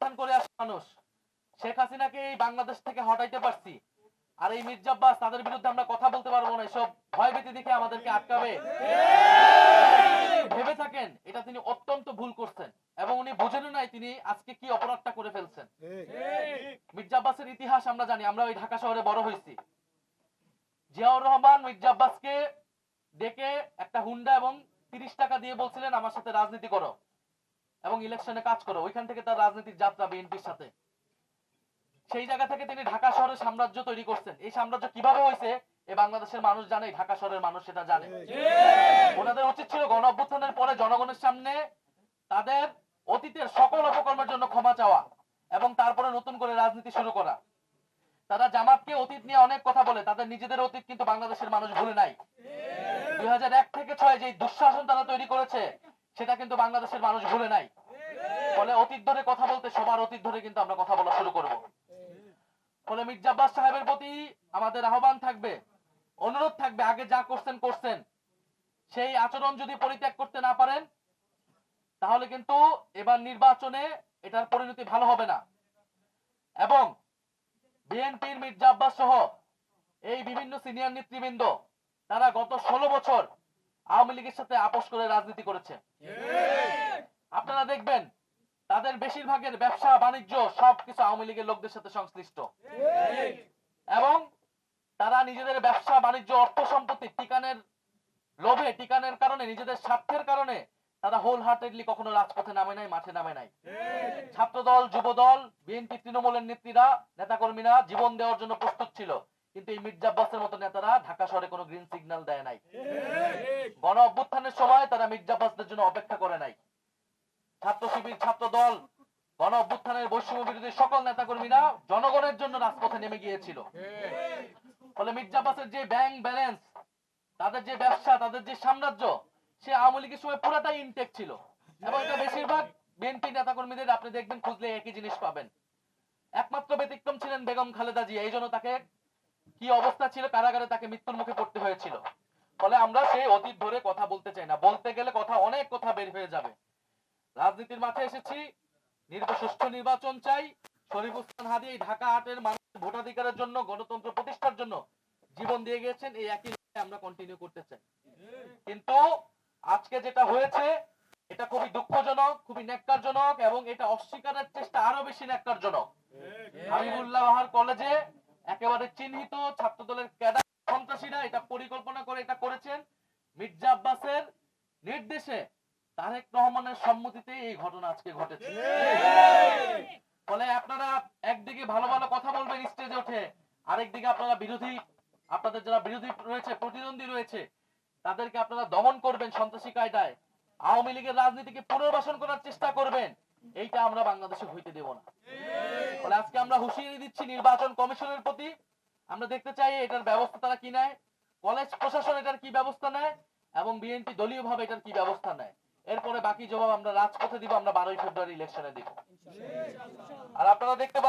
অভ্যুত্থান করে আসা মানুষ, শেখ হাসিনাকে এই বাংলাদেশ থেকে হটাইতে পারছি, আর এই মির্জা আব্বাস তাদের বিরুদ্ধে আমরা কথা বলতে পারবো না, এসব ভয়ভীতি দেখে আমাদেরকে আটকাবে, ভেবে থাকেন, এটা তিনি অত্যন্ত ভুল করছেন এবং উনি বুঝেন নাই তিনি আজকে কি অপরাধটা করে ফেলছেন। মির্জা আব্বাসের ইতিহাস আমরা জানি, আমরা ওই ঢাকা শহরে বড় হয়েছি। জিয়াউর রহমান মির্জা আব্বাসকে ডেকে একটা হুন্ডা এবং 30 টাকা দিয়ে বলছিলেন আমার সাথে রাজনীতি করো এবং ইলেকশনে কাজ করো। ওইখান থেকে তার রাজনীতির যাত্রা বিএনপির সাথে। সেই জায়গা থেকে তিনি ঢাকা শহরের সাম্রাজ্য তৈরি করছেন। এই সাম্রাজ্য কিভাবে হয়েছে এই বাংলাদেশের মানুষ জানে, ঢাকা শহরের মানুষ সেটা জানে। ওনাদের উচিত ছিল গণ অভ্যুত্থানের পরে জনগণের সামনে তাদের অতীতের সকল অপকর্মের জন্য ক্ষমা চাওয়া এবং তারপরে নতুন করে রাজনীতি শুরু করা। তারা জামাতকে অতীত নিয়ে অনেক কথা বলে, তাদের নিজেদের অতীত কিন্তু বাংলাদেশের মানুষ ভুলে নাই। 2001 থেকে 6 যে দুঃশাসন তারা তৈরি করেছে সেটা কিন্তু বাংলাদেশের মানুষ ভুলে নাই। ফলে অতীত ধরে কথা বলতে সবার অতীত ধরে কিন্তু আমরা কথা বলা শুরু করব। ফলে মির্জা আব্বাস সাহেবের প্রতি আমাদের আহ্বান থাকবে, অনুরোধ থাকবে, আগে যা করছেন সেই আচরণ যদি পরিত্যাগ করতে না পারেন তাহলে কিন্তু এবার নির্বাচনে এটার পরিণতি ভালো হবে না। এবং বিএনপির মির্জা আব্বাস সহ এই বিভিন্ন সিনিয়র নেতৃবৃন্দ তারা গত 16 বছর আওয়ামী লীগের সাথে আপোষ করে রাজনীতি করেছে। আপনারা দেখবেন তাদের বেশিরভাগের ব্যবসা বাণিজ্য সবকিছু আওয়ামী লীগের লোকদের সাথে সংশ্লিষ্ট এবং তারা নিজেদের ব্যবসা বাণিজ্য অর্থ সম্পত্তি টিকানের লোভে, টিকানের কারণে, নিজেদের স্বার্থের কারণে তারা হোল হার্টেডলি কখনো রাজপথে নামে নাই, মাঠে নামে নাই। ছাত্রদল, যুবদল, বিএনপি, তৃণমূলের নেত্রীরা, নেতাকর্মীরা জীবন দেওয়ার জন্য প্রস্তুত ছিল, কিন্তু এই মির্জা আব্বাসের মতো নেতারা ঢাকা শহরে কোনো গ্রিন সিগন্যাল দেয় নাই। গণ অভ্যুত্থানের সময় তারা মির্জা আব্বাসদের জন্য অপেক্ষা করে নাই। ছাত্র শিবির, ছাত্রদল, গণ অভ্যুত্থানের বৈষম্য বিরোধী সকল নেতাকর্মীরা জনগণের জন্য রাজপথে নেমে গিয়েছিল। ফলে মির্জা আব্বাসের যে ব্যাংক ব্যালেন্স, তাদের যে ব্যবসা, তাদের যে সাম্রাজ্য, সে আওয়ামী লীগের সময় পুরাটাই ইনটেক ছিল এবং এটা বেশিরভাগ বিএনপি নেতাকর্মীদের আপনি দেখবেন খুঁজলে একই জিনিস পাবেন। একমাত্র ব্যতিক্রম ছিলেন বেগম খালেদা জিয়া, এই জন্য তাকে কি অবস্থা ছিল, কারাগারে তাকে মৃত্যুর মুখে পড়তে হয়েছিল। ফলে আমরা সেই অতীত ধরে কথা বলতে চাই না, বলতে গেলে অনেক কথা বের হয়ে যাবে। রাজনীতির মাঠে এসেছি, সুষ্ঠু নির্বাচন চাই। শরীফ ওসমান হাদী এই ঢাকা 8-এর মানুষের ভোটাধিকারের জন্য, গণতন্ত্র প্রতিষ্ঠার জন্য জীবন দিয়ে গেছেন, এই একই আমরা কন্টিনিউ করতে চাই। কিন্তু আজকে যেটা হয়েছে এটা খুবই দুঃখজনক, খুবই ন্যাক্কারজনক এবং এটা অস্বীকারের চেষ্টা আরো বেশি ন্যাক্কারজনক। হাবিবুল্লাহ বাহার কলেজে একেবারে চিহ্নিত ছাত্রদলের ক্যাডার সন্ত্রাসীরা এটা পরিকল্পনা করে এটা করেছেন। মির্জা আব্বাসের নির্দেশে, তারেক রহমানের সম্মতিতে এই ঘটনা আজকে ঘটেছে। ফলে আপনারা একদিকে ভালো ভালো কথা বলবেন স্টেজে উঠে, আরেকদিকে আপনারা আপনাদের যারা বিরোধী রয়েছে, প্রতিদ্বন্দ্বী রয়েছে, তাদেরকে আপনারা দমন করবেন সন্ত্রাসী কায়দায়, আওয়ামী লীগের রাজনীতিকে পুনর্বাসন করার চেষ্টা করবেন। এইটা আমরা বাংলাদেশে হইতে দেব না। ফলে আজকে আমরা হুঁশিয়ারি দিচ্ছি নির্বাচন কমিশনের প্রতি, আমরা দেখতে চাই এটার ব্যবস্থা তারা কি নেয়, কলেজ প্রশাসন এটার কি ব্যবস্থা নেয় এবং বিএনপি দলীয় ভাবে এটার কি ব্যবস্থা নেয়। এরপরে বাকি জবাব আমরা রাজপথে দিব, আমরা 12ই ফেব্রুয়ারি ইলেকশনে দিব। আর আপনারা দেখতে পাচ্ছেন